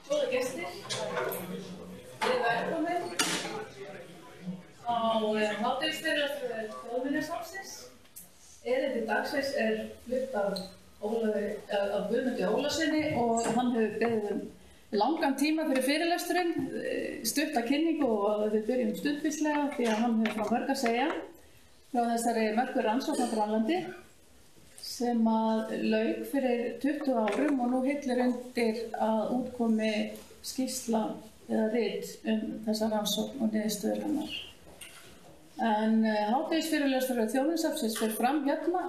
Góða gestir, velkomin á hádegisfyrirlestur Þjóðminjasafnsins. Erindi dagsins flutt af Guðmundi Ólafssyni og hann hefur beðið langan tíma fyrir fyrirlesturinn, stutta kynningu og við byrjum stundvíslega því að hann hefur frá mörg að segja frá þessari merku rannsókn á Grænlandi sem að lauk fyrir 20 árum og nú hillir undir að útkomi skýrsla eða rit þessa rannsókn og niðurstöður hennar. En hádegisfyrirlestur Þjóðminjasafnsins fer fram hérna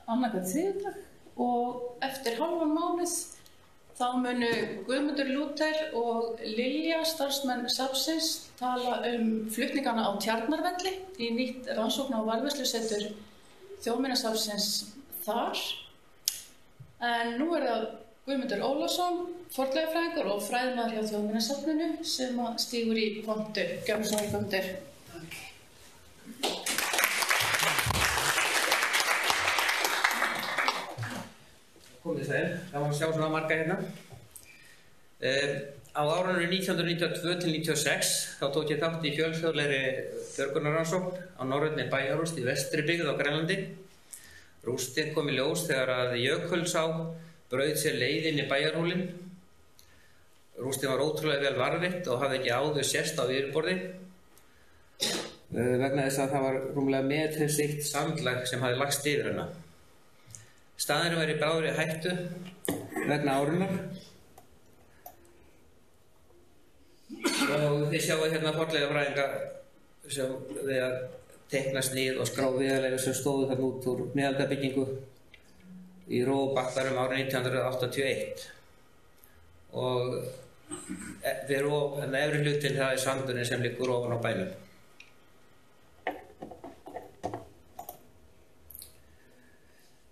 annað þriðjudag og eftir hálfan mánuð þá munu Guðmundur Lúther og Lilja, starfsmenn safnsins, tala flutningana á Tjarnarvelli í nýtt rannsókna- og varðveislusetur Þjóðminjasafnsins þar. En nú það Guðmundur Ólafsson, fornleifafræðingur og fræðimaður hjá Þjóðminjasafninu sem stígur í pontu. Gjörðu svo í Guðmundur. Komið sæl, gaman að sjá svona marga hérna. Á árunum 1992 til 1996 þá tók ég þátt í fjölþjóðlegri björgunarrannsókn á norrænni bæjarrúst í vestri byggð á Grænlandi. Rústin kom í ljós þegar að Jökulsá braut sér leið inn í bæjarhólinn. Rústin var ótrúlega vel varðveitt og hafði ekki áður sést á yfirborði vegna þess að það var rúmlega metri þykkt sandlag sem hafði lagst yfir hana. Staðurinn var í bráðri hættu vegna árunar og þið sjáu hérna fornleifafræðinga sem við að teikna snið og skrá viðarleifar sem stóðu þarna út úr miðaldabyggingu í Róbakkarum árið 1981 og efri hlutinn það sandurinn sem liggur ofan á bænum.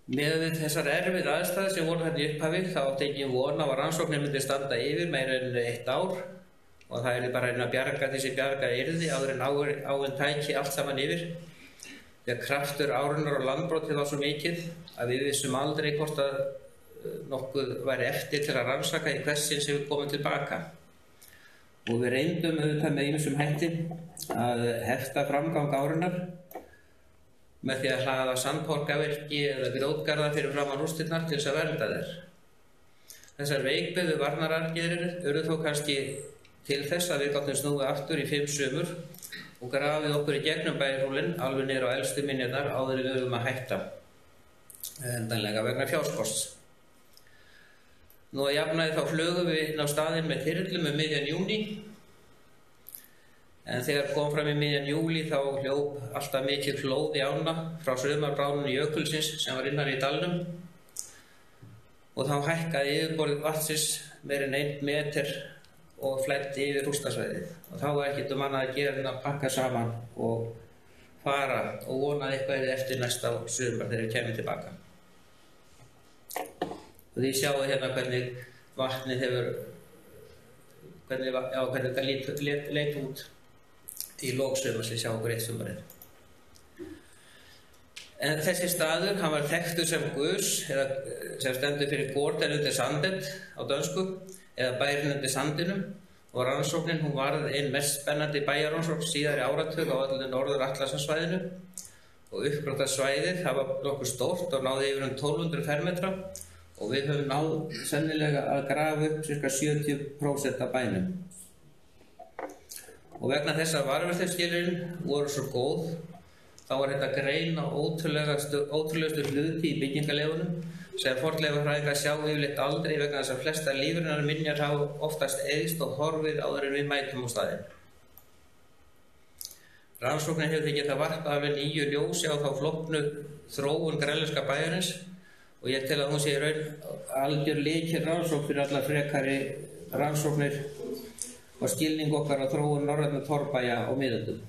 Miðað við þessar erfið aðstæður sem voru hérna í upphafi þá átti engin von á að rannsóknin myndi standa yfir meira en 1 ár og það bara að bjarga því sem bjargað yrði áður en áin tæki allt saman yfir. Þegar kraftur árunar og landbrotið var svo mikið að við vissum aldrei hvort að nokkuð væri eftir til að rannsaka í hvers sinn sem við komum tilbaka. Og við reyndum auðvitað með ýmsum hætti að hefta framgang árunar með því að hlaða sandporkavirki eða grjótgarða fyrir framan rústirnar til þess að vernda þær. Þessar veikbyggðu varnaraðgerðir urðu þó kannski til þess að við gátum snúið aftur í 5 sumur og grafið okkur í gegnum bæjarhólinn alveg niður á elstu minjarnar áður en við höfum að hætta endanlega vegna fjárskorts. Nú að jafnaði þá flugum við inn á staðinn með þyrlum miðjan júní en þegar kom fram í miðjan júlí þá hljóp alltaf mikið flóð í ána frá sumarbránunni Jökulsins sem var innan í dalnum og þá hækkaði yfirborðið vatnsins meira en 1 meter og flæddi yfir rústasvæðið og þá var ekkert annað að gera en að pakka saman og fara og vona eitthvað eftir næsta sumar þegar við kemum tilbaka. Og þið sjáu hérna hvernig vatnið hvernig það leit út í lok sumars, við sjáum okkur 1 sumarið. En þessi staður, hann var þekktur sem Gus, sem stendur fyrir Gården undir sandet á dönsku, eða bærin undir sandinum og rannsóknin hún varð einn mest spennandi bæjarrannsókn síðari áratug á öllu Norður-Atlantshafi og uppgrótað svæðið það var nokkuð stórt og náði yfir 1200 fermetra og við höfum náð sennilega að grafa upp ca. 70% af bænum. Og vegna þess að varðveisluskilyrðin voru svo góð þá var þetta greina ótrúlegustu hluti í byggingarleifunum sem fornleifafræðingar sjá yfirleitt aldrei vegna þess að flesta lífrænar minjar hafa oftast eyðst og horfið áður en við mætum á staðinn. Rannsóknin hefur því getað varpað alveg nýju ljósi á þá flóknu þróun grænlenska bæjarins og ég tel að hún sé í raun algjör lykilrannsókn fyrir allar frekari rannsóknir og skilning okkar á þróun norrænna torfbæja á miðöldum.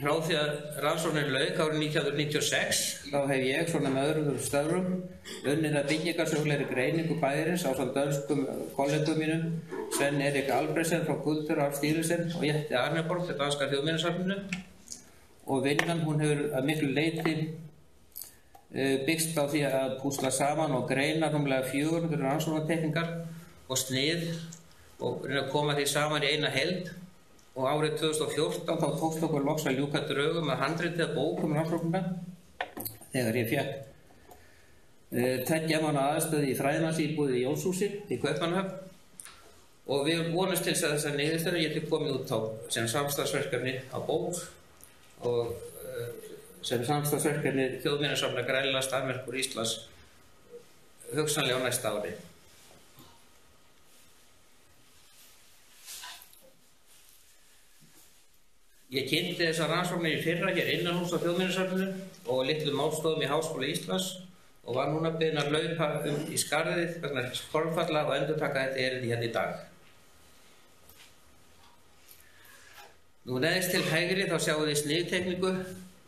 Frá því að rannsóknin lauk árið 1996 þá hef ég svona með öðrum stöðrum unnið að byggingarsögulegri greiningu bæjarins ásamt dönskum kollegum mínum Sven Erik Albrechtsen frá Kulturarv Styrelsen og Jette Arneborg til danska Þjóðminjasafninu og vinnan hún hefur að miklu leyti byggst á því að púsla saman og greina rúmlega 400 rannsóknarteikningar og snið og reyna að koma því saman í eina heild. Og árið 2014 þá tókst okkur loks að ljúka drögum að handriti að bókum rannsóknina þegar ég fékk 2 mánaða aðstöðu í fræðimannsíbúðinni í Jónshúsi í Kaupmannahöfn og við vonumst til að þessar niðurstöður geti komið út á sem samstarfsverkefni á bók og sem samstarfsverkefni Þjóðminjasafns Grænlands, Danmerkur, Íslands hugsanlega á næsta ári. Ég kynnti þessar rannsóknir í fyrra hér innanhús á Þjóðminjasafninu og litlum málstofum í Háskóla Íslands og var núna beðin að laupa í skarðið vegna formfalla og endurtaka þetta erindi hérna í dag. Nú neðst til hægri þá sjáum við sniðteikningu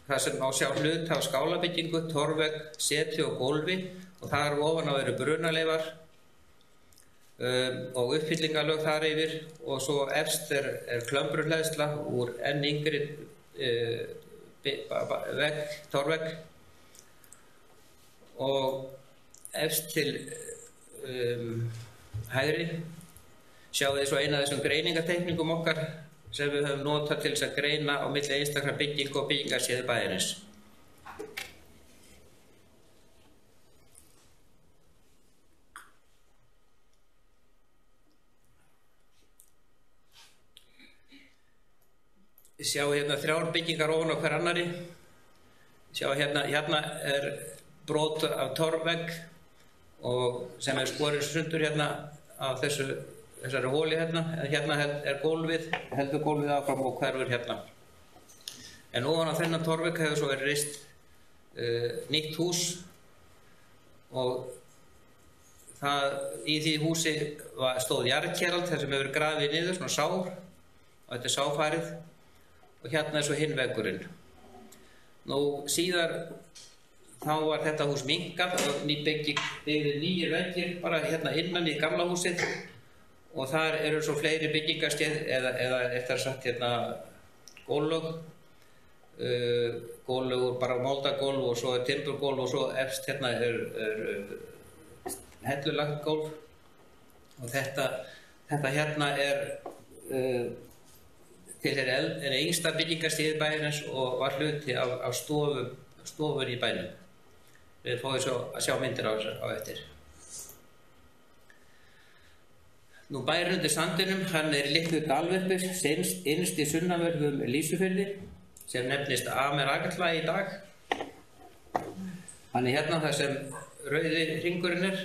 þar sem má sjá hluta af skálabyggingu, torvvegg, setri og gólfi og þar ofan á eru brunaleifar og uppfyllingarlög þar yfir og svo efst er klömbrunhleðsla úr enn yngri torvvegg og efst til hægri sjáum við svo eina af þessum greiningateikningum okkar sem við höfum notað til þess að greina á milli einstakra byggingu og byggingarsvæði bæjarins. Sjá hérna 3 byggingar ofan á hver annari. Sjá hérna er brot af torvvegg og sem er skorið sundur hérna af þessari hóli hérna, en hérna er gólfið, heldur gólfið áfram og hverfur hérna. En ofan á þennan torvvegg hefur svo verið reist nýtt hús og í því húsi stóð jarðkerald þar sem hefur grafið niður, svona sár, og þetta er sáfarið. Og hérna er svo hinn veggurinn. Nú síðar þá var þetta hús minnkað og byggði nýjir veggir bara hérna innan í gamla húsið og þar eru svo fleiri byggingarskeið eða eftir að sagt hérna gólög bara moldagólf og svo er timburgólf og svo efst hérna er hellulagt gólf og þetta hérna er til yngsta byggingarstíði bæjarins og var hluti af stofur í bænum. Við fáum svo að sjá myndir á eftir. Nú bærinn undir sandinum, hann er litlu dalverpur, innst í sunnanverðum Lýsufirði, sem nefnist Amer-Agla í dag. Hann er hérna þar sem rauði hringurinn er.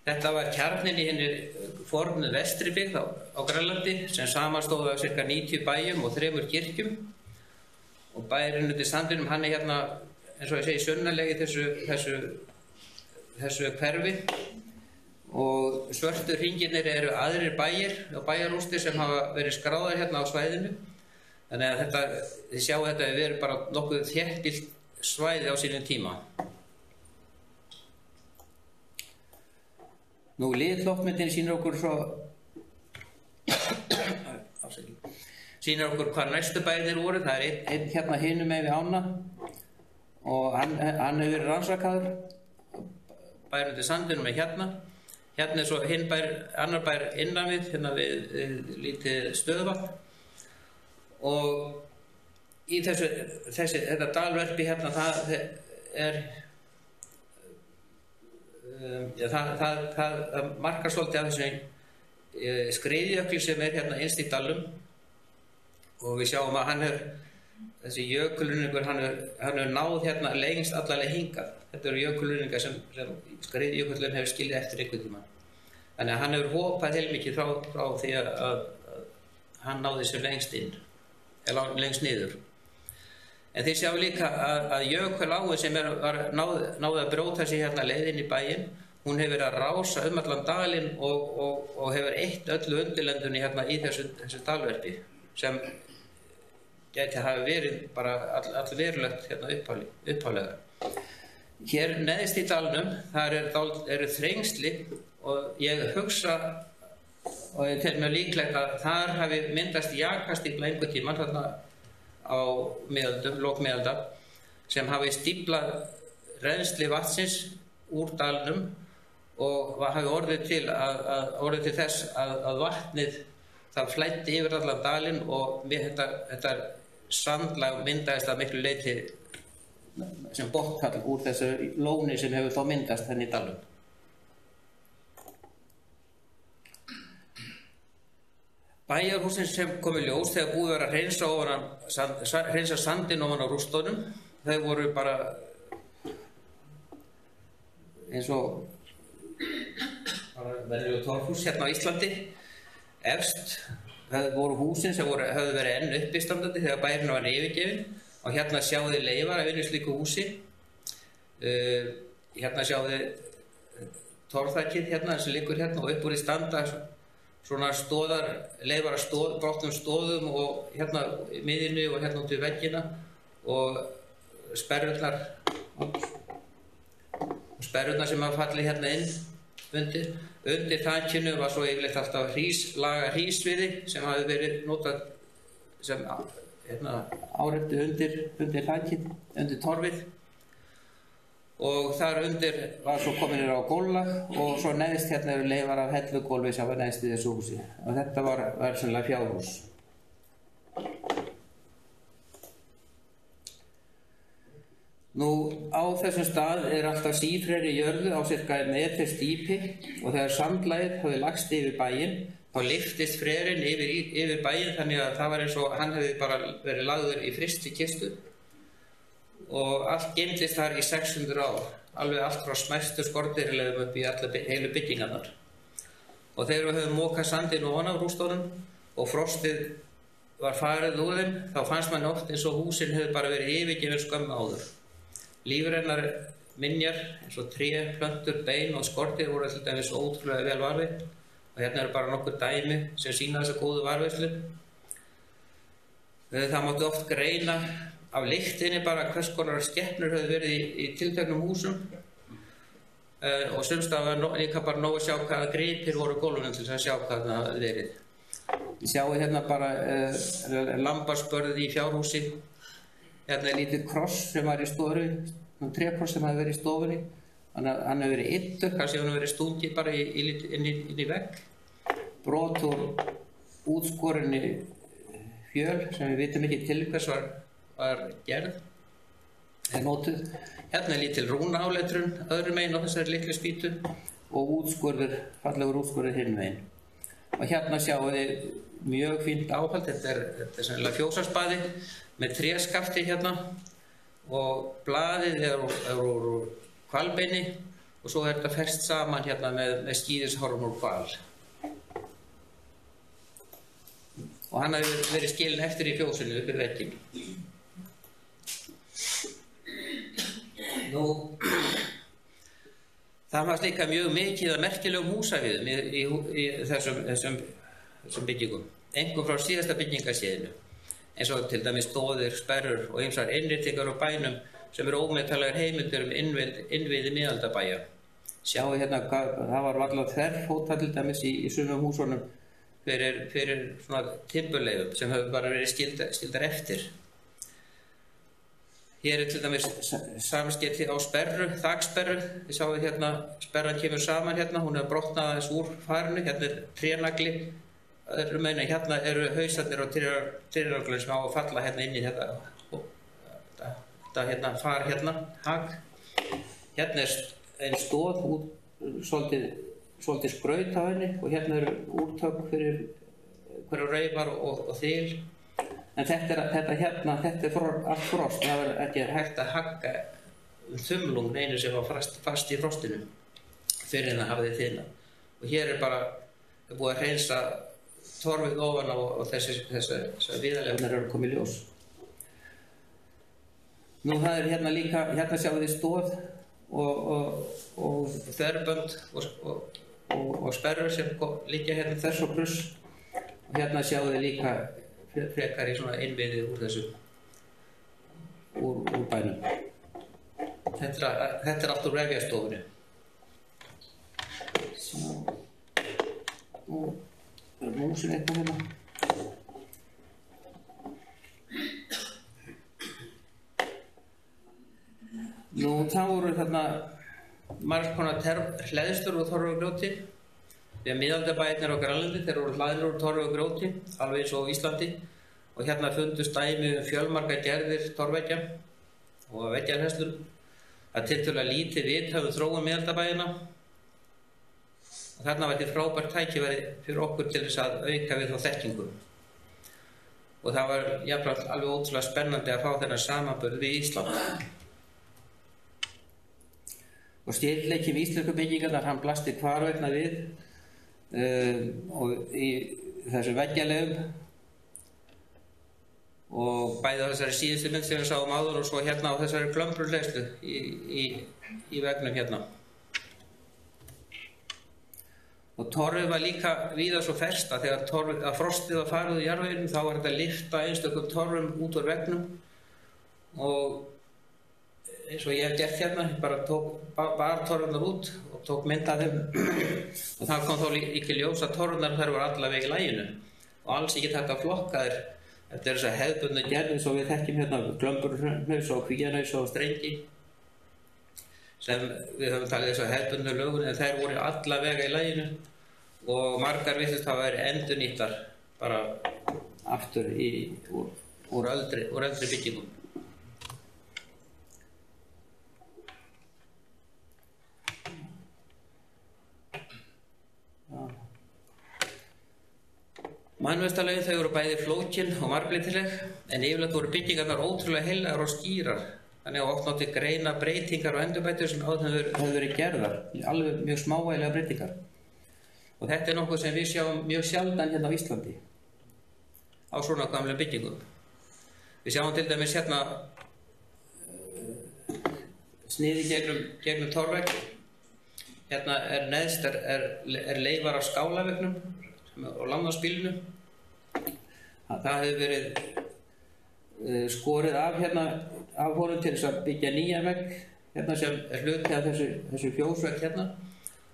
Þetta var kjarninn í hinni fornu vestri byggð á Grænlandi sem samanstóð af ca. 90 bæjum og 3 kirkjum og bærinn undir sandinum hann er hérna eins og ég segi sunnanlega í þessu hverfi og svörtu hringirnir eru aðrir bæir og bæjarrústir sem hafa verið skráðar hérna á svæðinu þannig að þið sjáu þetta hefur verið bara nokkuð þéttbýlt svæði á sínum tíma. Nú litloftmyndin sýnir okkur hvað næstu bæðir voru. Það er einn hérna hinum með við ána og hann hefur verið rannsakaður. Bærinn undir sandinum er hérna. Hérna er svo annar bær innan við, hérna við lítið stöðuvatn. Og í þetta dalverpi hérna það markar svolítið af þessu skriðjökli sem er hérna innst í dalnum og við sjáum að þessi jökulruðningur hann hefur náð hérna lengst allavega hingað. Þetta eru jökulruðningar sem skriðjökullin hefur skilið eftir einhvern tíma. Þannig að hann hefur hopað heilmikið frá því að hann náði sér lengst inn, eða lengst niður. En þið sjáum líka að jökuláin sem náði að brjóta sig hérna leiðin í bæinn, hún hefur verið að rása allan dalinn og hefur eytt öllu undirlendunni hérna í þessu dalverpi sem gæti hafa verið bara allverulegt hérna upphaflega. Hér neðst í dalnum, þar eru þrengsli og ég hugsa og ég tel mér líklegt að þar hafi myndast jakastífla einhvern tímann þarna á lok miðalda sem hafi stíflað rennsli vatnsins úr dalnum og hafi orðið til þess að vatnið það flæddi yfir allan dalinn og þetta sandlag myndaðist að miklu leyti sem botnfall úr þessu lóni sem hefur þá myndast henni í dalnum. Bæjarhúsin sem kom í ljós þegar búið var að hreinsa sandinn ofan á rústunum, þau voru bara eins og venjuleg torfhús hérna á Íslandi. Efst voru húsin sem höfðu verið enn uppistandandi þegar bærinn var yfirgefinn og hérna sjáðu þið leifar af einu slíku húsi. Hérna sjáðu þið torfþakið hérna sem liggur hérna og upp úr því standa svona stóðar, leifar af brotnum stóðum og hérna í miðjunni og hérna út við veggina og sperrurnar sem hafa fallið hérna inn undir þakinu var svo yfirleitt alltaf laga hrísviði sem hafi verið notað sem áreiti undir þakið, undir torfið og þar undir var svo komin á góllag og svo neðst hérna eru leifar af hellugólfi sem var neðst í þessu húsi og þetta var sennilega fjárhús. Nú á þessum stað alltaf sífreri jörðu á cirka meters dýpi og þegar sandlagið hafði lagst yfir bæinn þá lyftist frerinn yfir bæinn þannig að það var eins og hann hefði bara verið lagður í frystikistu og allt geymdist þar í 600 ár, alveg allt frá smæstu skordýralegum upp í heilu byggingarnar. Og þegar við höfum mokað sandinn ofan af rústunum og frostið var farið úr þeim, þá fannst mann oft eins og húsin hefði bara verið yfirgefin skömmu áður. Lífrænar minjar eins og tré, plöntur, bein og skordýr voru til dæmis ótrúlega vel varðveitt og hérna eru bara nokkur dæmi sem sýna þessa góðu varðveislu. Það mátti oft greina af lyktinni bara hvers konar skepnur höfðu verið í tilteknum húsum og sumstað var líka bara nóg að sjá hvaða gripir voru gólfunum til að sjá hvað það hafði verið. Þið sjáu hérna bara lambaspörð í fjárhúsi. Hérna lítið kross sem var í stofu, trékross sem hafði verið í stofunni. Hann hefði verið yttur, kannski hann hefði verið stungið bara inn í vegg. Brot úr útskorinni fjöl sem við vitum ekki til hvers var gerð, notuð. Hérna lítil rúnaáletrun öðrum megin á þessari litlu spýtu og fallegur útskurður hinn megin. Og hérna sjáum við mjög fínt áhald, þetta er sennilega fjósarspaði með tréskafti hérna og blaðið er úr hvalbeini og svo er þetta fest saman hérna með skíðishorn úr hval. Og hann hefur verið skilinn eftir í fjósinu upp í vegginn. Nú, það var líka mjög mikið af merkilegum húsaviðum í þessum byggingum, einkum frá síðasta byggingarskeðinu, eins og til dæmis stóðir, sperrur og ýmsar innréttingar á bænum sem eru ómetanlegar heimildir innviði miðaldabæja. Sjáu hérna það var varla þverfóta til dæmis í sumum húsunum fyrir svona timburleifum sem hefur bara verið skildar eftir. Hér til dæmis samskipti á sperru, þaksperru. Þið sjáu hérna, sperran kemur saman hérna, hún er brotnað aðeins úr farinu, hérna er trénagli. Hérna eru hausarnir og trénaglinn sem á að falla hérna inn í þetta hérna far hérna, hag. Hérna er ein stóð svolítið skraut á henni og hérna eru úrtök fyrir hverju raufar og þil. En þetta er allt frost, það er ekki hægt að hagga þumlung einu sem var fast í frostinu fyrir en það hafði þina. Og hér er búið að hreinsa torfið ofan á og þessi viðarleifnar eru komið í ljós. Nú það er hérna líka, hérna sjáum við stóð og þverbönd og sperrur sem liggja hérna þess og kruss. Og hérna sjáum við líka frekar í svona innviði úr bænum. Þetta er allt úr vefjastofunni. Nú er músin eitthvað hérna. Nú, það voru þarna margs konar hleðslur úr Torfagrjóti. Við miðaldabæirnir á Grænlandi, þeir voru hlaðnir úr Torfagrjóti, alveg eins og á Íslandi. Og hérna fundust dæmi fjölmarga gerðir torfveggja og veggjarhleðslur. Það tiltölulega lítið vitað þróun miðaldabæina. Og þarna var þetta frábært tækifæri fyrir okkur til þess að auka við þá þekkingu. Og það var jafnframt alveg ótrúlega spennandi að fá þennan samanburð við Ísland. Og styrkleiki við íslensku byggingarnar, hann blasti hvarvetna við og í þessu veggjalegum og bæði á þessari síðustu mynd sem við sáum áður og svo hérna á þessari glömbrulhleðslu í veggnum hérna. Og torfið var líka víða svo ferst að þegar frostið var farið í jarðveginum þá var þetta að lyfta einstökum torfum út úr veggnum og eins og ég hef gert hérna, ég bara bar torfunar út og tók mynd af þeim og það kom þá líka ljós að torfunar þær voru allavega í laginu og alls ekki þetta flokka þær eftir þess að hefðbundnu gerð eins og við þekkjum hérna glömburhnaus og kvíahnaus og strengi sem við höfum talið þess að hefðbundnu lögun en þær voru allavega í laginu og margar virtust hafa verið endurnýttar bara aftur úr eldri byggingum. Mannvistarlögin þau voru bæði flókin og margbreytileg en yfirleitt voru byggingarnar ótrúlega heilagar og skýrar þannig að oft mátti greina breytingar og endurbætur sem áður höfðu verið gerðar, alveg mjög smávægilega breytingar. Og þetta er nokkuð sem við sjáum mjög sjaldan hérna á Íslandi á svona gamla byggingum. Við sjáum til dæmis hérna sniði gegnum torfvegg. Hérna neðst er leifar af skálaveggnum og landnámsbílnum. Það hefur verið skorið af hérna af honum til þess að byggja nýja vegg hérna sem er hluti af þessu fjósvegg hérna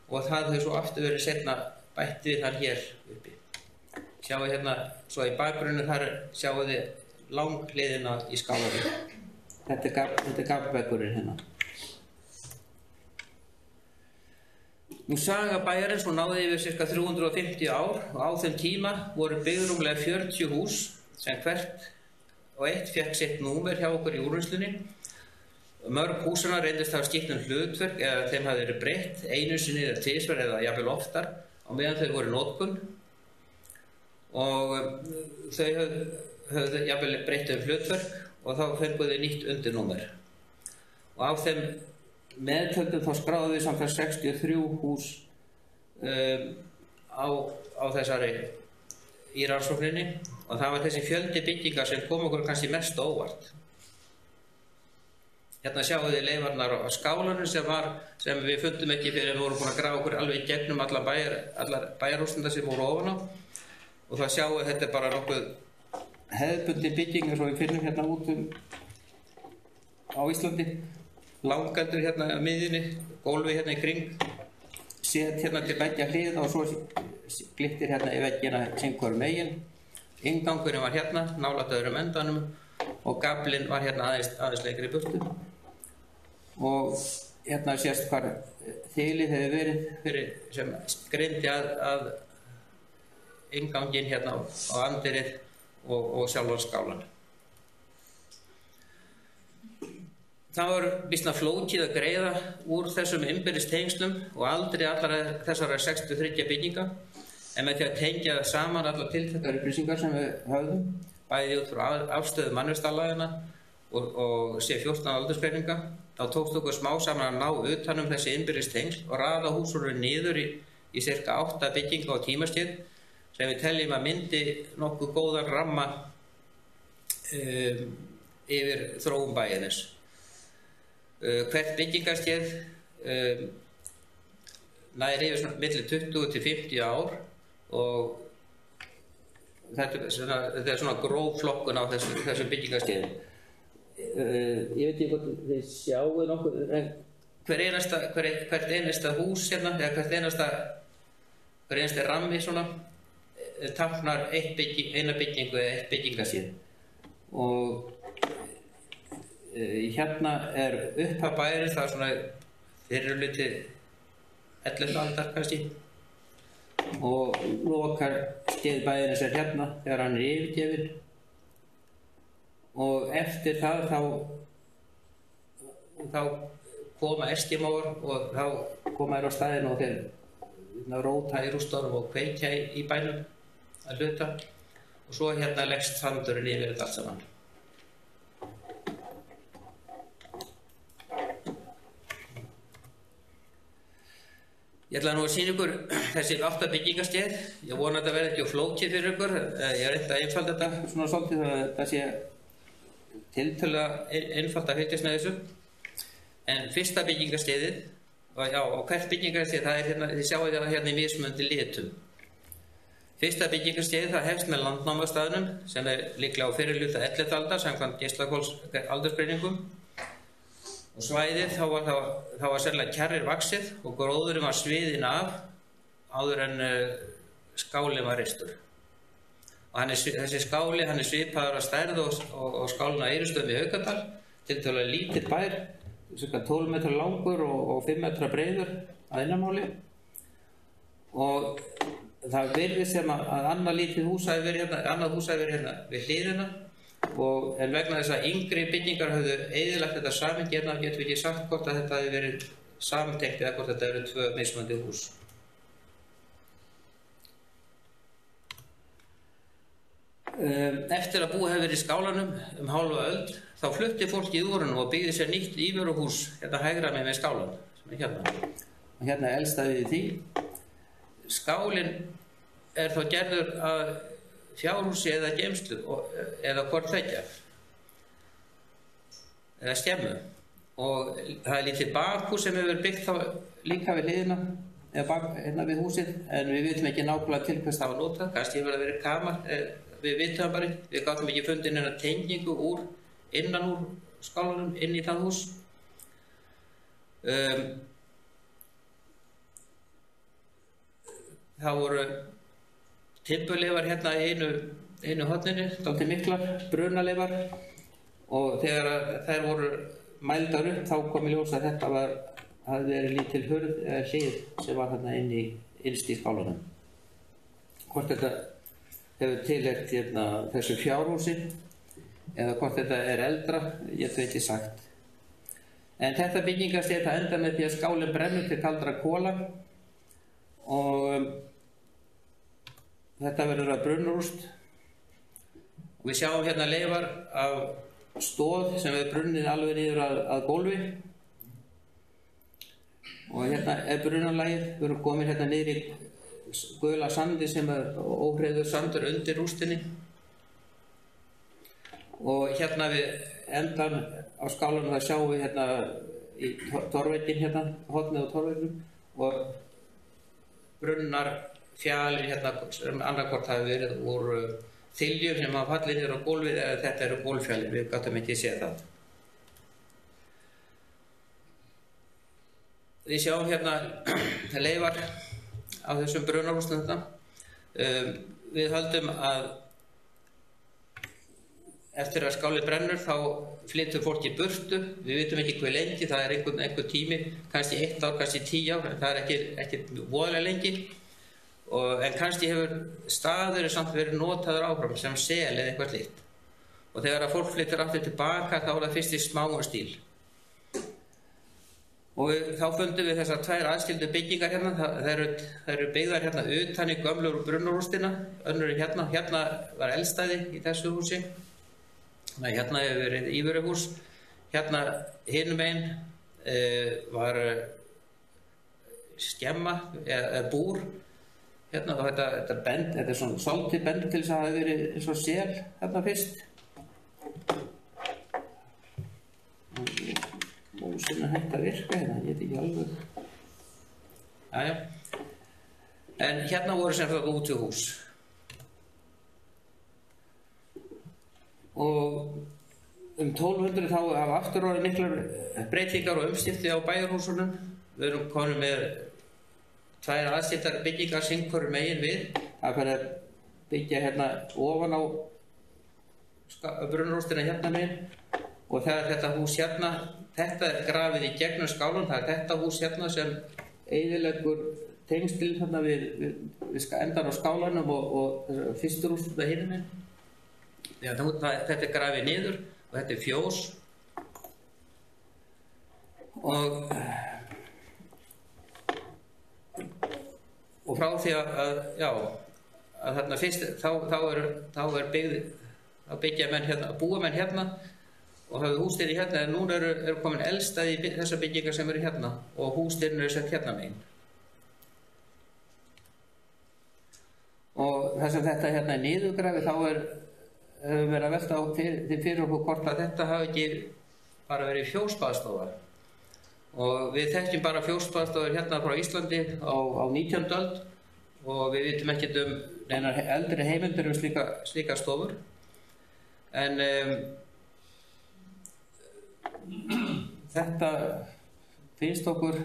og það hefur svo aftur verið seinna bætt við þar hér uppi. Sjáu hérna, svo í bakgrunnu þar sjáu þið langhliðina í skálavegg. Þetta er gaflveggurinn hérna. Nú saga bæjarins og náði yfir ca. 350 ár og á þeim tíma voru byggð rúmlega 40 hús sem hvert og eitt fékk sitt númer hjá okkur í úrvinnslunni. Mörg húsana reyndist hafa skipt hlutverk eða þeim hafði verið breytt einu sinni eða tvisvar eða jafnvel oftar á meðan þau voru í notkun og þau höfðu jafnvel breytt hlutverk og þá fenguðu nýtt undirnúmer. Og á þeim meðtöldum þá skráðu við samtals 63 hús á þessari í rannsókninni og það var þessi fjöldi bygginga sem kom okkur kannski mest óvart. Hérna sjáum við leifarnar á skálanum sem við fundum ekki fyrir við vorum búin að grafa okkur alveg í gegnum allar bæjarhúsnundar sem voru ofan á og það sjáum við þetta er bara nokkuð hefðbundin bygging eins og við finnum hérna út á Íslandi. Langaldur hérna á miðjunni, gólfi hérna í kring, set hérna til beggja hliða og svo glittir hérna í veggina hringvar megin. Inngangurinn var hérna, nálægt öðrum endanum og gaflinn var hérna aðeins lengri í burtu. Og hérna sést hvar þilið hefur verið sem greindi að innganginn hérna á andirið og sjálfan skálan. Það var býsna flókið að greiða úr þessum innbyrðis tengslum og aldrei allar þessara 63 bygginga en með því að tengja saman allar tilteknar upplýsingar sem við höfðum bæði út frá afstöðu mannvistarlaganna og C14 aldursgreininga þá tókst okkur smá saman að ná utan þessi innbyrðis tengsl og raða húsunum niður í cirka 8 bygginga á tímaskeið sem við teljum að myndi nokkuð góðan ramma yfir þróun bæjarins. Hvert byggingarskeið nær yfir milli 20 til 50 ár og þetta er svona gróf flokkun á þessu byggingarskeiði. Ég veit ekki hvort þið sjáu nokkuð hvert einasta hús hérna eða hver einasta rammi svona táknar eina byggingu eða eitt byggingarskeið og hérna upphaf bæjarins, það svona fyrirluti 11. aldar kannski, og lokar skeið bæjarins hérna þegar hann yfirgefinn, og eftir það þá koma eskimóar og þá koma þær á staðinn og þeir róta í rústunum og kveikja í bænum að hluta, og svo hérna leggst sandurinn yfir þetta allt saman. Ég ætla nú að sýna ykkur þessi 8 byggingarstig. Ég vona að þetta verði ekki of flókið fyrir ykkur. Ég reyndi að einfalda þetta svona svolítið þannig að þetta sé tiltölulega einfalt að fylgjast með þessu. En fyrsta byggingarstigið, og hvert byggingarstig, það hérna, þið sjáu það hérna í mismunandi litum. Fyrsta byggingarstigið það hefst með landnámastaðnum sem líklega á fyrirluta 11. aldar samkvæmt Geislakolls aldursgreiningum. Og svæðið þá var sérlega kjarrir vaxið og gróðurinn var sviðinn af áður en skálinn var reistur. Og þessi skáli hann svipaður að stærð og skálinn á Eyrustöðum í Haukadal, tiltölulega lítill bær, cirka 12 metra langur og 5 metra breiður að innanmáli. Og það virðist sem að annað lítið hús hafi verið hérna við hliðina. En vegna þess að yngri byggingar höfðu eyðilagt þetta saman, getum við ekki sagt hvort að þetta hefði verið samtengt eða hvort þetta eru 2 mismunandi hús. Eftir að búið hefði verið í skálanum hálfa öld, þá flutti fólkið úr honum og byggði sér nýtt íveruhús hérna hægra með skálan, sem hérna. Og hérna elstaðið í því. Skálinn þá gerður að fjárhúsi eða geymslu eða hvort tveggja eða skemmu, og það lítið bakhús sem hefur byggt þá líka við hliðina eða hérna við húsið, en við vitum ekki nákvæmlega til hvers það var notað, kannski hefur það verið kamar, við vitum það bara, við gátum ekki fundið neina tengingu innan úr skálanum inn í það hús. Það voru timburleifar hérna í einu horninu, dálítið miklar, brunaleifar, og þegar þær voru mældar upp þá kom í ljós að þetta hafði verið lítil hurð eða hlið sem var hérna innst í skálanum. Hvort þetta hefur tilheyrt hérna þessu fjárhúsi eða hvort þetta eldra, ég veit ekki sagt. En þetta byggingarstig það endar með því að skálinn brennur til kaldra kola og þetta verður að brunnrúst. Við sjáum hérna leifar af stóð sem er brunnin alveg niður að gólfi, og hérna brunnanlagið, við erum komin hérna niður í gula sandi sem óhreiður sandur undir rústinni, og hérna við endan á skálanum það sjáum við hérna í torvegginn hérna, hornið á torveggnum, og brunnar fjalir hérna sem annarkvort hafi verið úr þiljur sem hafa fallið niður á gólfið, eða þetta eru gólffjalir, við gátum ekki að sé það. Við sjáum hérna leifar á þessum brunarhúsum þetta. Við höldum að eftir að skálinn brennur þá flytur fólk í burtu, við vitum ekki hve lengi, það er einhver tími, kannski 1 ár, kannski 10 ár, en það er ekki voðalega lengi. En kannski hefur staður samt verið notaður áfram sem sel eða eitthvað slíkt. Og þegar að fólk flyttur aftur tilbaka þá er það fyrst í smáum stíl. Og þá fundum við þessar 2 aðskildu byggingar hérna, það eru byggðar hérna utan í gömlu brunnarústina, önnur hérna var eldstæði í þessu húsi. Hérna hefur verið íveruhús, hérna hinum megin var skemma eða búr. Hérna og þetta er svona svolítið bend til þess að það hafi verið eins og sel hérna fyrst. Músin er hægt að virka hérna, ég veit ekki alveg. Jæja. En hérna voru sem sagt útihús. Og 1200 þá hafa aftur orðið miklar breytingar og umskipti á bæjarhúsunum. Við erum komin með 2 aðskiptar byggingar hvorum megin við. Það fer að byggja hérna ofan á brunnarústina hérna megin, og það þetta hús hérna, þetta grafið í gegnum skálan, það þetta hús hérna sem eyðileggur tengslinn hérna við endan á skálanum og fyrstur rústum hinum. Þetta grafið niður og þetta fjós og frá því að þarna fyrst þá byggja menn hérna, búa menn hérna og hafa hússtyrni hérna, en núna eru komin elstæði í þessar byggingar sem eru hérna og hússtyrni eru sett hérna megin. Og þess að þetta hérna er niðurgrafi, þá hefur verið að velta því fyrir okkur hvort að þetta hafi ekki bara verið fjósbaðstofar. Og við þekkjum bara fjósbaðstofar hérna frá Íslandi á 19. öld og við vitum ekkert neinar eldri heimildir slíka stofur. En þetta finnst okkur,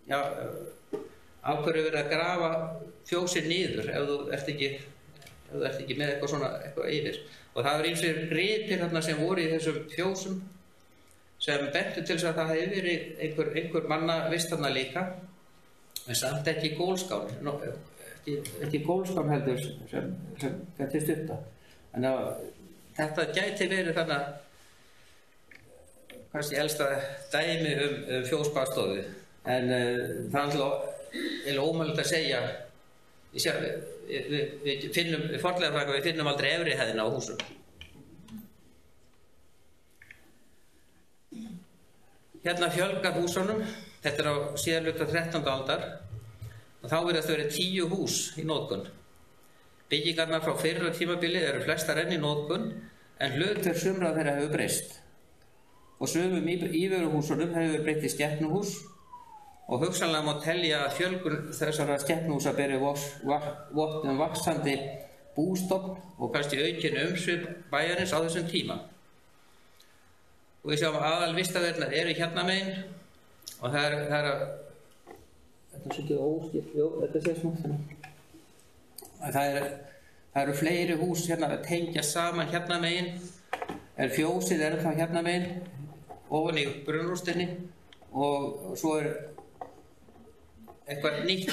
af hverju verið að grafa fjósið niður ef þú ert ekki með eitthvað svona yfir. Og það eru ýmsir gripir þarna sem voru í þessum fjósum sem bentu til þess að það hefði verið einhver manna vist þarna líka, en samt ekki gólskál, ekki gólskál heldur sem gæti stutta. Þannig að þetta gæti verið þarna kannski elsta dæmi fjósbaðstofu, en það er alltaf ómögulegt að segja. Við finnum fornleifafræðingar, við finnum aldrei efri hæðina á húsum. Hérna fjölgar húsunum, þetta er á síðarhluta 13. aldar og þá virðast verið 10 hús í notkun. Byggingarnar frá fyrra tímabili eru flestar enn í notkun en hlutur sumra þeirra hefur breyst. Og sumum íveruhúsunum hefur breytt í skepnuhús og hugsanlega má telja að fjölgun þessara skepnuhúsa beri vott vaxandi bústofn og kannski aukin umsvif bæjarins á þessum tíma. Og við sjáum aðalvistaverðnar eru hérna megin og það er þetta er svolítið óskipt, þetta sé svona. Það eru fleiri hús hérna að tengja saman hérna megin, en fjósið er þá hérna megin ofan í brunnrústinni og svo er eitthvað nýtt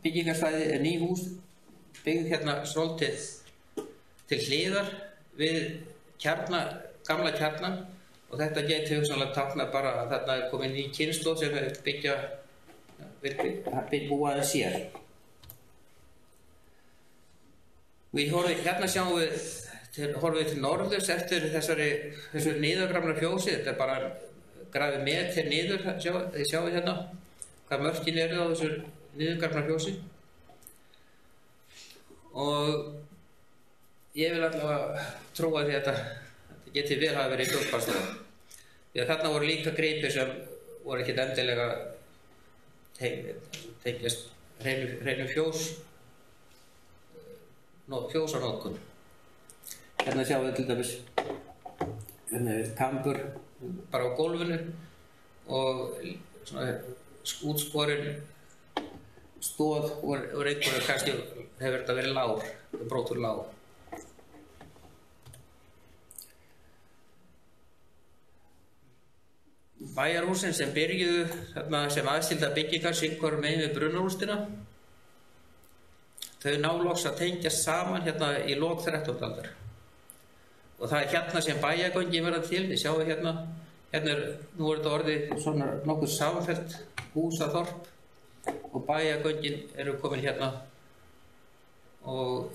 byggingarsvæði, ný hús byggð hérna svolítið til hliðar við gamla kjarnan og þetta geti hugsanlega tákna bara að þarna er komin ný kynslóð sem búa aðeins sér. Hérna sjáum horfum við til norðurs eftir þessu niðurgrafna fjósi, þetta er bara grafið með til niður, þið sjáum hérna hvað mörkin eru á þessu niðurgrafna fjósi. Og ég vil allavega trúa því að þetta geti vel hafa verið fjósbaðstofa. Því að þarna voru líka gripir sem voru ekkert endilega tengjast hreinum fjósanotkun. Hérna sjáum við til dæmis kambur bara á gólfinu og svona útsporin stóð úr einhverju, kannski hefur þetta verið lár, brotur lár. Bæjarhúsin sem byrjuðu þarna sem aðskilda byggingar sitthvoru megin við brunnarústina, þau ná loks að tengjast saman hérna í lok 13. aldar. Og það er hérna sem bæjargöngin verða til, við sjáum hérna nú er þetta orðið svona nokkuð samfellt húsaþorp og bæjargöngin eru komin hérna og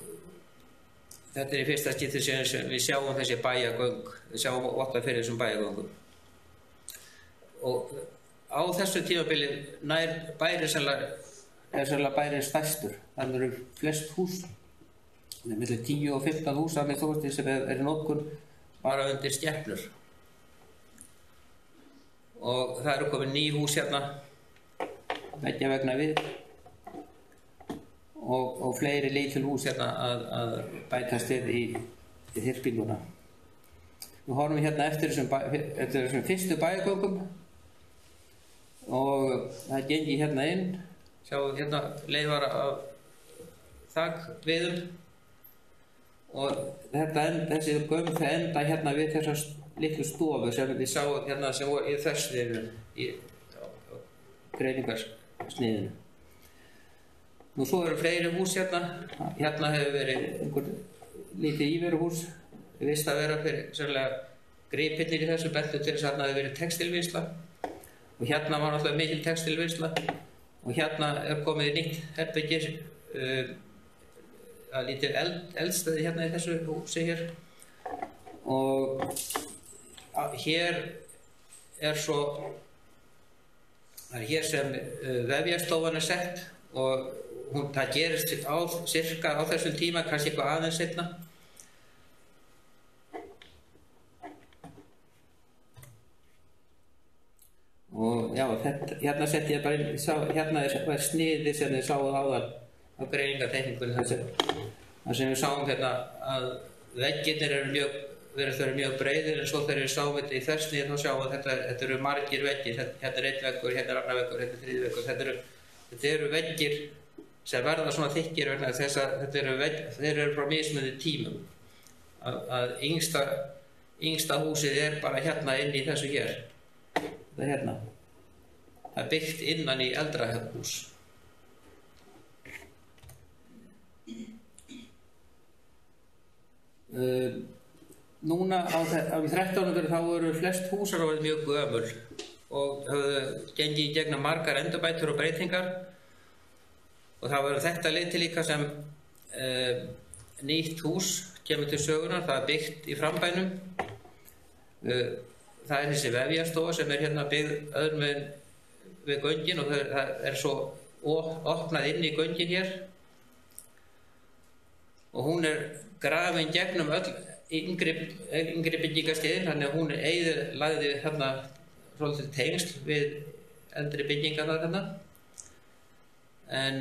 þetta er í fyrsta skipti sem við sjáum þessi bæjargöng, við sjáum 8 fyrir þessum bæjargöngum. Og á þessu tímabili nær bærinn sennilega bærinn stærstur. Þannig eru flest hús, milli 10 og 15 hús að minnsta kosti sem er í notkun bara undir skepnur. Og það eru komin ný hús hérna beggja vegna við og fleiri lítil hús hérna að bætast við í þyrpinguna. Við horfum hérna eftir þessum fyrstu bæjargöngum og það gengi hérna inn, sjáum hérna leifar af þakviðum og þessi gömlu enda hérna við þessar litlu stofu sem við sáum hérna sem voru í þversniðinu, í greiningarsniðinu. Nú svo eru fleiri hús hérna. Hérna hefur verið einhver lítið íveruhús, vist að vera fyrir sérlega gripirnir í þessu beltu til þess að hérna hefur verið textilvinnsla. Og hérna var náttúrulega mikil textilvinnsla. Og hérna komið nýtt herbergi, lítið eldstæði hérna í þessu húsi hér. Og hér svo, það hér sem vefjastofan sett og það gerist cirka á þessum tíma, kannski eitthvað aðeins seinna. Og já, hérna setti ég bara inn, hérna var sniðið sem þið sáuð áðan á greiningarteikningunni þar sem við sáum hérna að veggirnir eru mjög breiðir en svo þegar við sáum þetta í þversniði þá sjáum við að þetta eru margir veggir, hérna er einn veggur, hérna er annar veggur, hérna er þriðji veggur, þetta eru veggir sem verða svona þykkir vegna þess að þeir eru frá mismunandi tímum. Að yngsta húsið er bara hérna inn í þessu hér. Það er hérna. Það er byggt innan í eldra hús. Núna á 1300 þá voru flest húsar orðin mjög gömul og höfðu gengið í gegnum margar endurbætur og breytingar. Og það var þetta leyti líka sem nýtt hús kemur til sögunar, það er byggt í frambænum. Það er þessi vefjastofa sem er hérna byggð öðrum við göngin og það er svo opnað inn í göngin hér. Og hún er grafin gegnum öll yngri byggingarstigin, þannig að hún lagði hérna svolítið tengsl við eldri byggingarnar hérna. En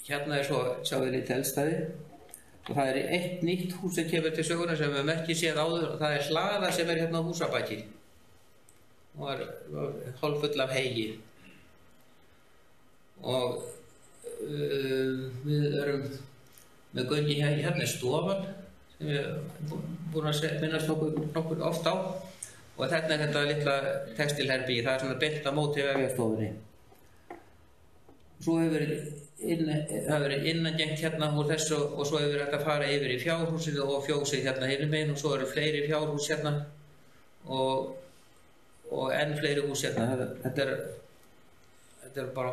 hérna er svo, sjáum við lítið eldstæði og það er eitt nýtt hús sem kemur til sögunar sem við höfum ekki séð áður og það er hlaða sem er hérna á húsabaki og er hálffull af heyi. Og við erum með göngin hérna er stofan sem við erum búin að minnast nokkur oft á og þetta er þetta litla textilherbíi, það er svona beint á móti vefjastofunni. Svo hefur verið innangengt hérna úr þessu og svo hefur verið að fara yfir í fjárhúsinu og fjósið hérna hinum megin og svo eru fleiri fjárhús hérna og enn fleiri hús hérna. Þetta er bara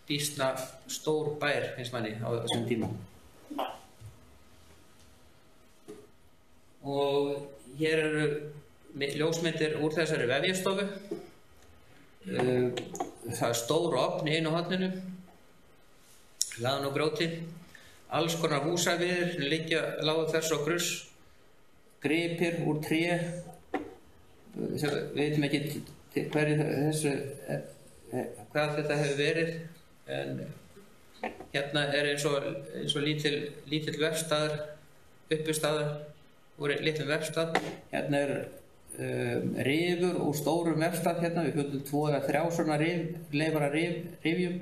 býsna stór bær, finnst manni, á þessum tíma. Og hér eru ljósmyndir úr þessari vefjastofu. Það er stór ofn í einu horninu, hlaðin og gróti, alls konar húsaviðir sem lágu þess og gruss, gripir úr tré, við veitum ekki hvað þetta hefur verið, en hérna er eins og lítill vefstaður, uppistaður úr litlum vefstað. Hérna er rifur úr stórum vefstað hérna, við fundum 2 eða 3 svona leifar af rifjum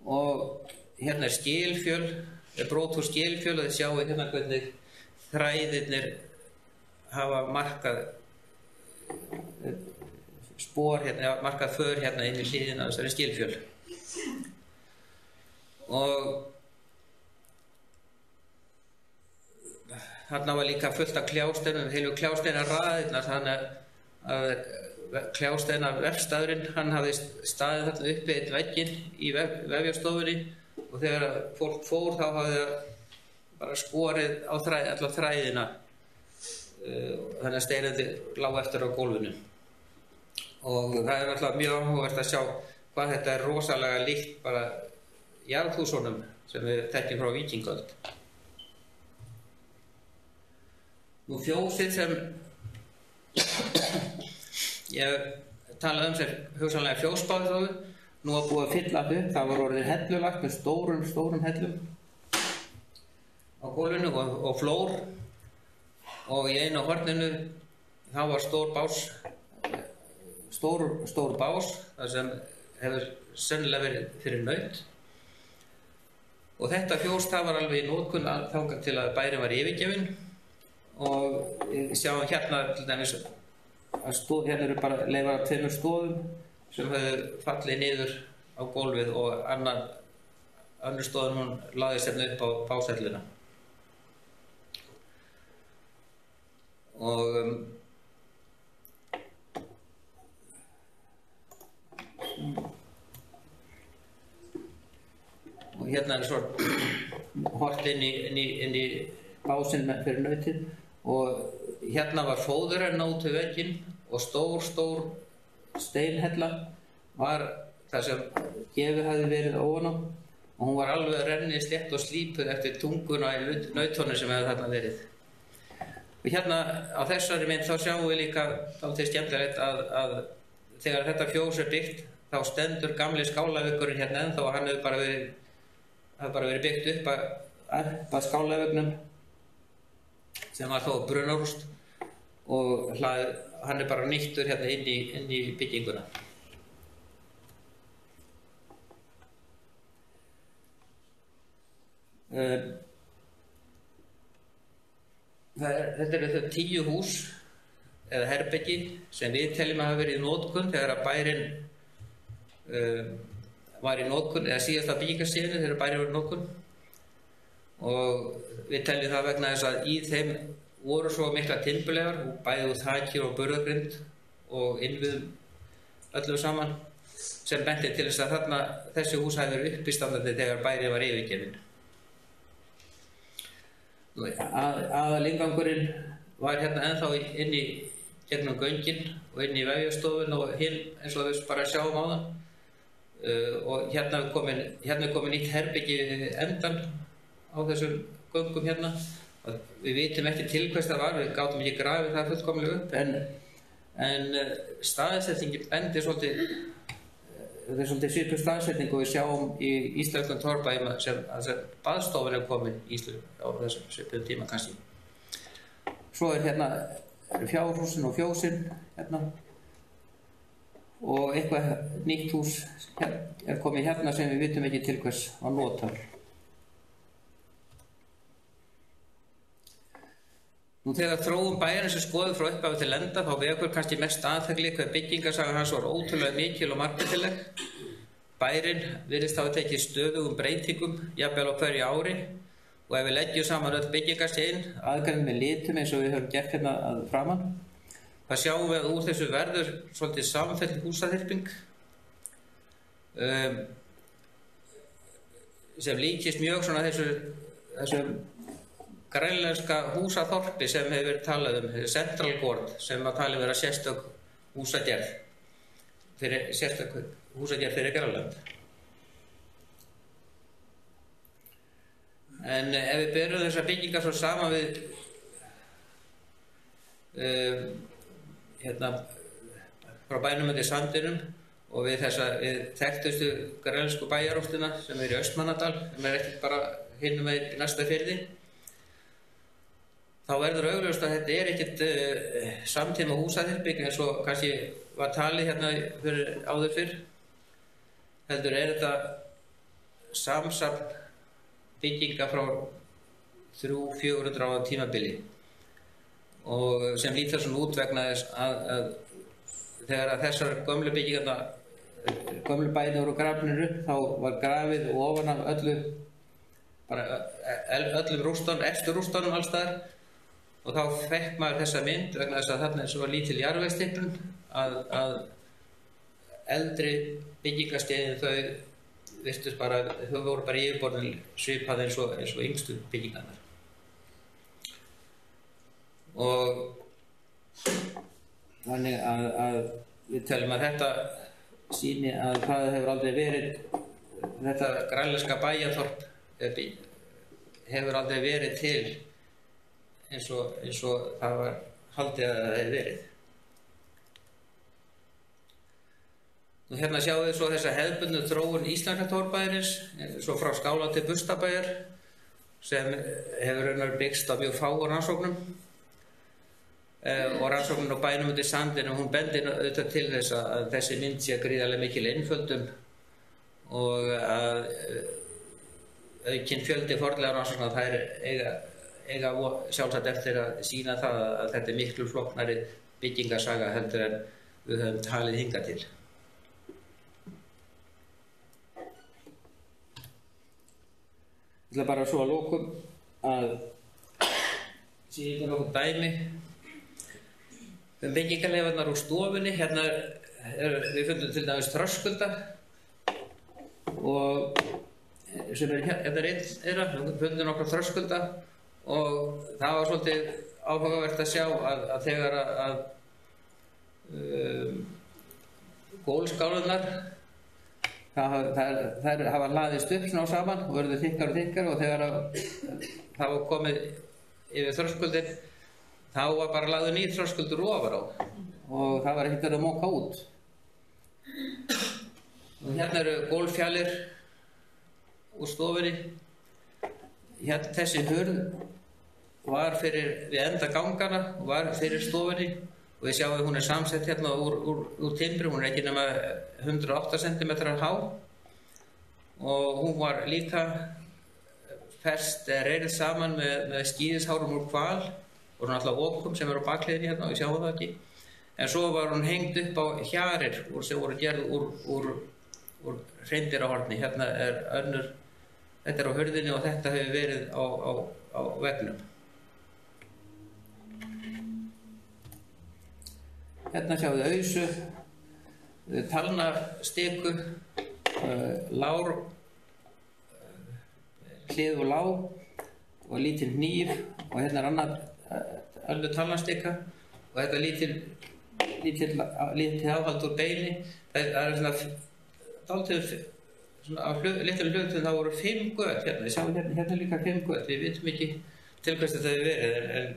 og hérna er skilfjöl, brot úr skilfjöl og þið sjáu hérna hvernig þræðirnir hafa markað spor hérna, markað för hérna inn í hlíðina þessari skilfjöl. Og þarna var líka fullt af kljásteinum, heilu kljásteinarraðirnar, þannig að kljásteinavefstaðurinn, hann hafði staðið þarna uppi einn vegginn í vefjastofunni og þegar fólk fór þá hafði það bara skorið á alla þræðina, þannig að steinandi lá eftir á gólfinu. Og það er alltaf mjög áhugavert að sjá hvað þetta er rosalega líkt bara jarðhúsunum sem við þekkjum frá víkingaöld. Nú fjósið sem ég talaði sem hugsanlega fjósbáðstofu, nú var búið að fylla upp, það var orðið hellulagt með stórum hellum á gólfinu og flór og í einu horninu þá var stór bás, það sem hefur sennilega verið fyrir naut Og þetta fjós það var alveg í notkun þangað til að bærinn var yfirgefinn og sjáum hérna til dæmis að hérna eru bara leifar af 2 stoðum sem höfðu fallið niður á gólfið og önnur stoðan hún lagðist hérna upp á báselluna. Og hérna er svo hort inn í básinn fyrir nautið og hérna var fóðurrenna út við vegginn og stór steinhella var það sem gefið hafði verið ofan á og hún var alveg rennið slétt og slípuð eftir tunguna í nautunum sem hefði þarna verið. Og hérna á þessari mynd þá sjáum við líka dálítið skemmtilegt að þegar þetta fjós er byggt þá stendur gamli Skálavegurinn hérna ennþá og hann hefur bara verið byggt upp að Skálavegnum sem var þó brunarúst og hann er bara nýttur hérna inn í bygginguna. Þetta eru þau 10 hús eða herbeggi sem við teljum að hafa verið í notkun þegar að bærinn var í notkun eða síðasta byggingarstíðinu þegar bærinn var í notkun og við teljum það vegna þess að í þeim voru svo mikla timburlegar og bæði úr þakir og burðargrind og innviðum öllu saman sem benti til þess að þessi hús hafi verið uppistandandi þegar bærinn var yfirgefinn. Aðalinnggangurinn var hérna ennþá inni gegnum göngin og inni í vefjastofun og hinn eins og við bara sjáum á það og hérna er komin nýtt herbyggi endan á þessum göngum hérna og við vitum ekki til hvers það var, við gátum ekki grafið það fullkomlega upp en staðsetningin bendir svolítið þetta er svolítið svipuð staðsetning og við sjáum í íslenskum torfbæjum sem baðstofan er komin í Ísland á þessum svipuðum tíma kannski. Svo er hérna fjárhúsin og fjósin hérna og eitthvað nýtt hús er komið hérna sem við vitum ekki til hvers var notað. Nú þegar þróun bæjarins er skoðuð frá upphafi til enda þá vekur kannski mest athygli hve byggingarsaga hans var ótrúlega mikil og margbreytileg. Bærinn virðist hafa tekið stöðugum breytingum, jafnvel á hverju ári og ef við leggjum saman öll byggingarstigin, aðgreind með litum eins og við höfum gert hérna að framan, það sjáum við að úr þessu verður svolítið samfelld húsaþyrping sem líkist mjög svona þessu grænlenska húsaþorpi sem hefur verið talað Central Court sem að talið vera sérstök húsagerð fyrir Grænland. En ef við berum þessar byggingar svo saman við hérna frá bænum undir Sandinum og við þekktustu grænlensku bæjarrústina sem er í Austmannadal sem er ekki bara hinum með í næsta firði þá verður augljóst að þetta er ekkert samtíma húsaþyrping eins og kannski var talið hérna áður fyrr. Heldur er þetta samsafn bygginga frá 300-400 ára tímabili og sem lítur svona út vegna þess að þegar að þessar gömlu byggingarna gömlu bæði voru grafnir upp þá var grafið ofan af öllum rústunum, efstu rústunum alls staðar og þá fekk maður þessa mynd vegna þess að þarna eins og var lítil jarðvegsstiklun að eldri byggingarsteiðin þau virtust bara, þau voru bara yfirborðin svipað eins og yngstu byggingarnar. Og þannig að við teljum að þetta sýni að það hefur aldrei verið, þetta grænlenska bæjarþorp hefur aldrei verið til eins og það var haldið að það hefði verið. Nú hérna sjáum við svo þessa hefðbundnu þróun íslenska torfbæjarins, svo frá Skála til Burstabæjar, sem hefur raunar byggst á mjög fáum rannsóknum og rannsóknin á bænum undir Sandinum, hún bendir auðvitað til þess að þessi mynd sé gríðarlega mikil einföldun og að aukinn fjöldi fornleifarannsókna, þær eiga sjálfsagt eftir að sýna það að þetta miklu flóknari byggingarsaga heldur en við höfum talið hingað til. Ég ætla bara svo að lokum að sýna nokkuð dæmi byggingarleifarnar úr stofunni. Hérna við fundum til dæmis þröskulda og sem hérna við fundum nokkra þröskulda og það var svolítið áhugavert að sjá að þegar að gólfskálarnar þær hafa hlaðist upp svona á saman og verður þykkar og þykkar, og þegar það var komið yfir þröskuldin þá var bara lagður nýr þröskuldur ofar á og það var ekkert verið að moka út. Og hérna eru gólffjalir úr stofunni. Hérna þessi hurð var við enda gangana og var fyrir stofunni, og við sjáum að hún samsett hérna úr timbri. Hún ekki nema 108 cm há og hún var líka fest reyrð saman með skíðishárum úr hval og svona alltaf okum sem eru á bakliðinni hérna, og við sjáum það ekki. En svo var hún hengd upp á hjarir sem voru gerð úr hreindýrahorni. Hérna þetta á hurðinni og þetta hefur verið á veggnum. Hérna sjáum við ausu, talnastiku, hlið og lág og lítinn hníf, og hérna önnur talnastika og þetta lítið áhald úr beini. Það svona dálítið á litlum hlutum, það voru 5 göt hérna. Við sjáum hérna líka 5 göt. Við vitum ekki til hvers þetta hefur verið, en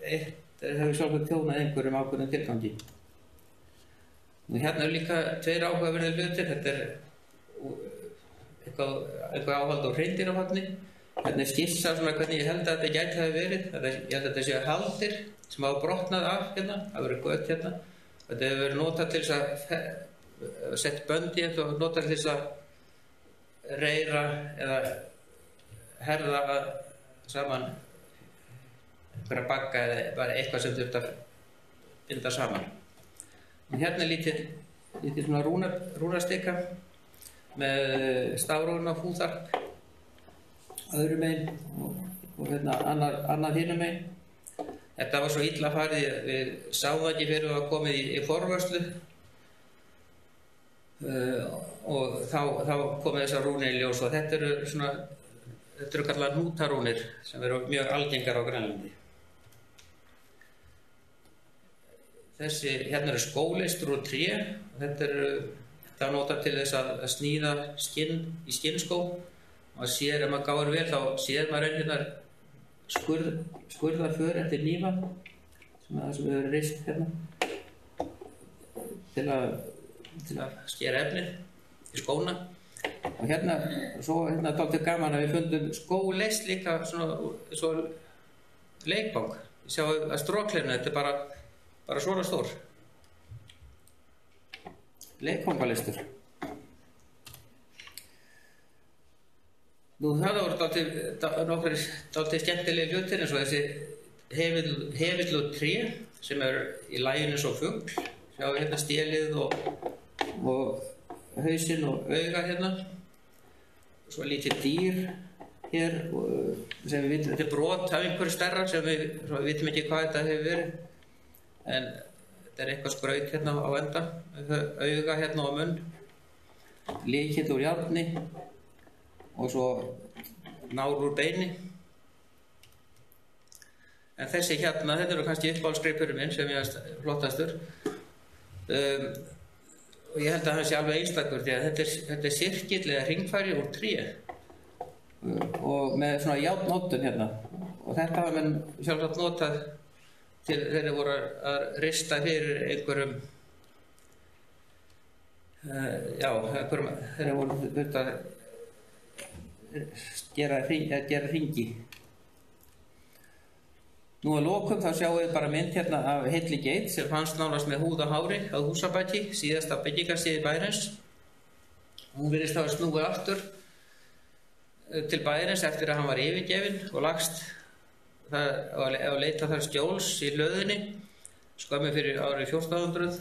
eitt hefur sjálfsagt þjónað einhverjum ákveðnum tilgangi. Og hérna líka 2 áhugaverðir hlutir. Þetta eitthvað áhald á hreindýrahorni. Hérna skissa svona hvernig ég held að þetta gæti hafi verið. Ég held að þetta séu haldir sem hafa brotnað af hérna. Það verið göt hérna. Þetta hefur verið notað til þess að sett bönd í þetta og notað til þess að reyra eða herða saman einhverja bagga eða bara eitthvað sem þurft að binda saman. Og hérna lítið svona rúnastika með stafrófna fúþarp öðru megin og hérna annað hinum megin. Þetta var svo illa farið, við sáum það ekki fyrir að það komið í forvörslu og þá komið þessar rúnir í ljós, og þetta eru kallað hnútarúnir sem eru mjög algengar á Grænlandi. Hérna eru skóleistur úr tré, og þetta er notað til þess að sníða skinn í skinnskó. Maður sér, ef maður gáir vel, þá sér maður einhverjar skurðarför eftir hnífa sem við höfum reist hérna til að skera efnið í skóna. Og hérna dálítið gaman að við fundum skóleist líka svo leikvang. Við sjáum að strókleirinn, þetta er bara svona stór leikvangalistur. Nú það voru nokkrir dálítið skemmtilegi hlutir, eins og þessi hefillu tré sem í laginu svo fugl. Sjáum hérna stélið og hausinn og auga hérna. Svo lítið dýr hér sem við vitum, þetta er brot af einhverju stærra sem við vitum ekki hvað þetta hefur verið. En þetta er eitthvað skraut hérna á enda, auga hérna á munn, lykill úr járni og svo nár úr beini. En þessi hérna, þetta eru kannski uppáhaldsgripurinn minn sem ég er flottastur. Og ég held að hann sé alveg einstakur, því að þetta er sirkill eða hringfæri úr tré og með svona járnóttun hérna. Og þetta hafa menn sjálfsagt notað til þeir voru að rista fyrir einhverjum þeir voru þurft að gera hringi. Nú að lokum þá sjáum við bara mynd hérna af heilli geit sem fannst nánast með húð og hári á Húsabaki, síðasta byggingarstíði bæjarins. Hún virðist hafa snúið aftur til bæjarins eftir að hann var yfirgefinn og lagst og leitað þar skjóls í hlöðunni skömmu fyrir árið 1400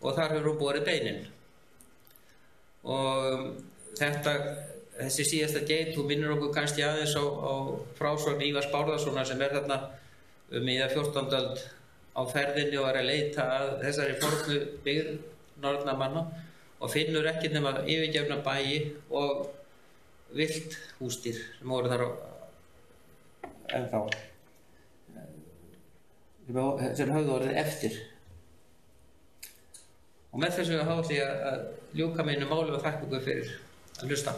og þar hefur hún borið beinin. Og þessi síðasta geit, hún minnir okkur kannski aðeins á frásögn Ívars Bárðarsonar sem þarna miðja 14. öld á ferðinni og að leita að þessari fornu byggð nornamanna og finnur ekki nema yfirgefna bæi og villt húsdýr sem voru þar ennþá sem höfðu orðið eftir. Og með þessu þá ætla ég að ljúka mínu máli og þakka ykkur fyrir að hlusta.